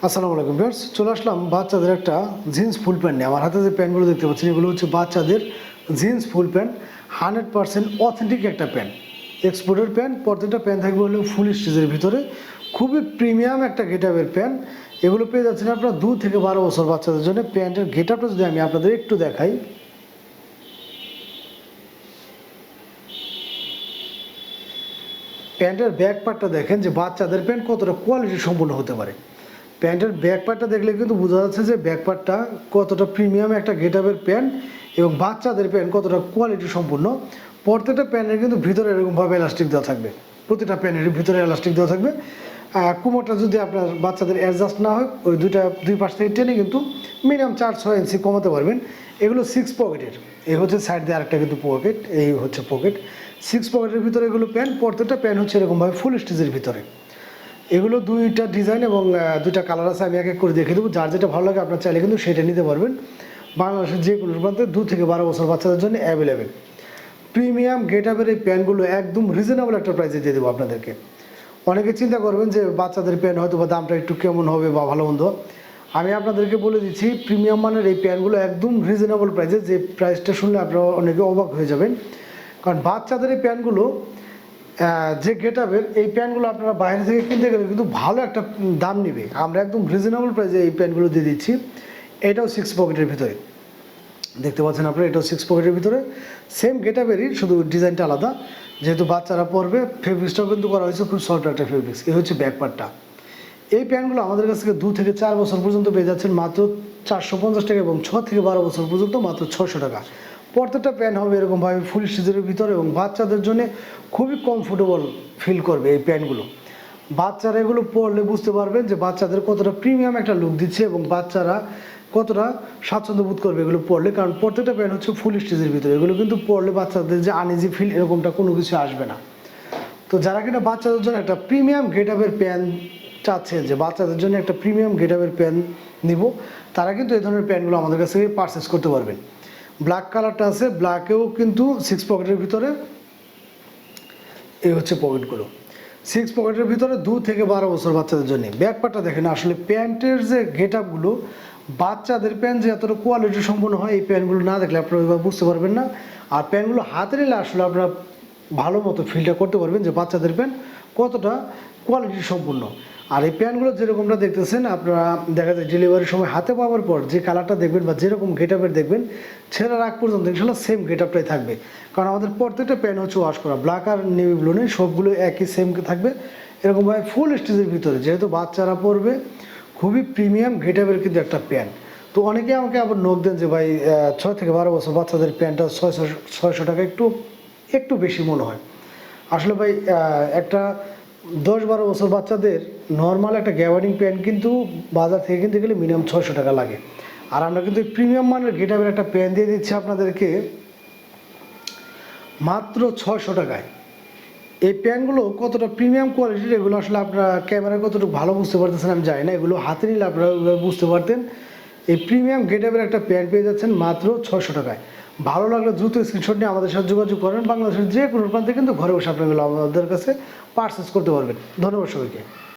আসসালামু আলাইকুম ভিউয়ার্স, চলে আসলাম বাচ্চাদের একটা জিন্স ফুল প্যান্ট নিয়ে। আমার হাতে যে প্যান্টগুলো দেখতে পাচ্ছেন এগুলো হচ্ছে বাচ্চাদের জিন্স ফুল প্যান্ট। 100% অথেন্টিক একটা প্যান্ট, এক্সপোর্টের প্যান্ট। প্রত্যেকটা প্যান্ট থাকবে হলো ফুল স্টিচের ভিতরে, খুবই প্রিমিয়াম একটা গেটআপের প্যান্ট। এগুলো পেয়ে যাচ্ছেন আপনারা 2 থেকে 12 বছর বাচ্চাদের জন্য। প্যান্টের গেটআপটা যদি আমি আপনাদের একটু দেখাই, প্যান্টের ব্যাক পার্টটা দেখেন যে বাচ্চাদের প্যান্ট কতটা কোয়ালিটি সম্পূর্ণ হতে পারে। প্যান্টের ব্যাক পার্টটা দেখলে কিন্তু বোঝা যাচ্ছে যে ব্যাক পার্টটা কতটা প্রিমিয়াম একটা গেটআপের প্যান্ট এবং বাচ্চাদের প্যান্ট কতটা কোয়ালিটি সম্পূর্ণ। প্রত্যেকটা প্যান্টের কিন্তু ভিতরে এরকমভাবে এলাস্টিক দেওয়া থাকবে, প্রতিটা প্যান্টের ভিতরে এলাস্টিক দেওয়া থাকবে। কোমরটা যদি আপনার বাচ্চাদের অ্যাডজাস্ট না হয়, ওই দুই পাশ থেকে টেনে কিন্তু মিনিমাম 4-6 ইঞ্চি কমাতে পারবেন। এগুলো 6 পকেটের, এই হচ্ছে সাইড দিয়ে আরেকটা কিন্তু পকেট, এই হচ্ছে পকেট। 6 পকেটের ভিতরে এগুলো প্যান্ট, প্রত্যেকটা প্যান্ট হচ্ছে এরকমভাবে ফুল স্টিচের ভিতরে। এগুলো দুইটা ডিজাইন এবং দুইটা কালার আছে, আমি এক এক করে দেখে দেবো। যার যেটা ভালো লাগে আপনার চাইলে কিন্তু সেটা নিতে পারবেন। বাংলাদেশের যে কোনো প্রান্তে 2 থেকে 12 বছর বাচ্চাদের জন্য অ্যাভেলেবেল প্রিমিয়াম গেটআপের এই প্যান্টগুলো একদম রিজনেবল একটা প্রাইসে দিয়ে দেবো আপনাদেরকে। অনেকে চিন্তা করবেন যে বাচ্চাদের প্যান্ট হয়তো বা দামটা একটু কেমন হবে বা ভালো মন্দ। আমি আপনাদেরকে বলে দিচ্ছি, প্রিমিয়াম মানের এই প্যান্টগুলো একদম রিজনেবল প্রাইসে, যে প্রাইসটা শুনলে আপনারা অনেকে অবাক হয়ে যাবেন। কারণ বাচ্চাদের এই প্যান্টগুলো যে গেটআপের এই প্যান্টগুলো আপনারা বাইরে থেকে কিনতে গেলে কিন্তু ভালো একটা দাম নেবে। আমরা একদম রিজনেবল প্রাইসে এই প্যান্টগুলো দিয়ে দিচ্ছি। এটাও 6 পকেটের ভিতরে দেখতে পাচ্ছেন আপনারা, এটাও 6 পকেটের ভিতরে সেম গেটআপেরই, শুধু ডিজাইনটা আলাদা। যেহেতু বাচ্চারা পরবে, ফেব্রিক্সটাও কিন্তু করা হয়েছে খুব সফট একটা ফেব্রিক্স। এই হচ্ছে ব্যাক পার্টটা। এই প্যান্টগুলো আমাদের কাছ থেকে 2 থেকে 4 বছর পর্যন্ত পেয়ে যাচ্ছেন মাত্র 450 টাকা এবং 6 থেকে 12 বছর পর্যন্ত মাত্র 600 টাকা। প্রত্যেকটা প্যান্ট হবে এরকমভাবে ফুল স্টিচের ভিতরে এবং বাচ্চাদের জন্য খুবই কমফোর্টেবল ফিল করবে এই প্যান্টগুলো। বাচ্চারা এগুলো পরলে বুঝতে পারবেন যে বাচ্চাদের কতটা প্রিমিয়াম একটা লুক দিচ্ছে এবং বাচ্চারা কতটা স্বাচ্ছন্দ্য বোধ করবে এগুলো পরলে। কারণ প্রত্যেকটা প্যান্ট হচ্ছে ফুল স্টিচের ভিতরে, এগুলো কিন্তু পরলে বাচ্চাদের যে আনইজি ফিল এরকমটা কোনো কিছু আসবে না। তো যারা কিনা বাচ্চাদের জন্য একটা প্রিমিয়াম গেটআপের প্যান্ট চাচ্ছেন, যে বাচ্চাদের জন্য একটা প্রিমিয়াম গেটআপের প্যান্ট নিব, তারা কিন্তু এই ধরনের প্যান্টগুলো আমাদের কাছ থেকে পারচেস করতে পারবেন। ব্ল্যাক কালারটা আছে, ব্ল্যাকেও কিন্তু 6 পকেটের ভিতরে। এই হচ্ছে পকেটগুলো 6 পকেটের ভিতরে 2 থেকে 12 বছর বাচ্চাদের জন্য। ব্যাক পার্টটা দেখেন, আসলে প্যান্টের যে গেটআপগুলো, বাচ্চাদের প্যান্ট যে এতটা কোয়ালিটি সম্পন্ন হয়, এই প্যান্টগুলো না দেখলে আপনারা ওইভাবে বুঝতে পারবেন না। আর প্যান্টগুলো হাতে নিলে আসলে আপনারা ভালো মতো ফিলটা করতে পারবেন যে বাচ্চাদের প্যান্ট কতটা কোয়ালিটি সম্পূর্ণ। আর এই প্যান্টগুলো যেরকমটা দেখতেছেন আপনারা, দেখা যায় ডেলিভারির সময় হাতে পাওয়ার পর যে কালারটা দেখবেন বা যেরকম গেটআপের দেখবেন, ছেলের আগ পর্যন্ত ইনশাল্লাহ সেম গেটআপটাই থাকবে। কারণ আমাদের প্রত্যেকটা প্যান্ট হচ্ছে ওয়াশ করা, ব্ল্যাক আর নেভি ব্লু নেই, সবগুলো একই সেম থাকবে এরকমভাবে ফুল স্টিচের ভিতরে। যেহেতু বাচ্চারা পরবে, খুবই প্রিমিয়াম গেটআপের কিন্তু একটা প্যান্ট। তো অনেকে আমাকে আবার নোক দেন যে ভাই 6 থেকে 12 বছর বাচ্চাদের প্যান্টটা 600 টাকা একটু বেশি মনে হয়। আসলে ভাই একটা 10-12 বছর বাচ্চাদের নর্মাল একটা গ্যাবার্ডিং প্যান্ট কিন্তু বাজার থেকে কিনতে গেলে মিনিমাম 600 টাকা লাগে। আর আমরা কিন্তু প্রিমিয়াম মানের গেটআপের একটা প্যান্ট দিয়ে দিচ্ছি আপনাদেরকে মাত্র 600 টাকায়। এই প্যান্টগুলো কতটা প্রিমিয়াম কোয়ালিটির, এগুলো আসলে আপনারা ক্যামেরায় কতটুকু ভালো বুঝতে পারতেছেন আমি জানি না, এগুলো হাতে নিলে আপনারা বুঝতে পারতেন। এই প্রিমিয়াম গেটআপের একটা প্যান্ট পেয়ে যাচ্ছেন মাত্র 600 টাকায়। ভালো লাগলে দ্রুত স্ক্রিনশট নিয়ে আমাদের সাথে যোগাযোগ করেন। বাংলাদেশের যে কোনো প্রান্তে কিন্তু ঘরে বসে আপনারা আমাদের কাছে পারচেস করতে পারবেন। ধন্যবাদ সবাইকে।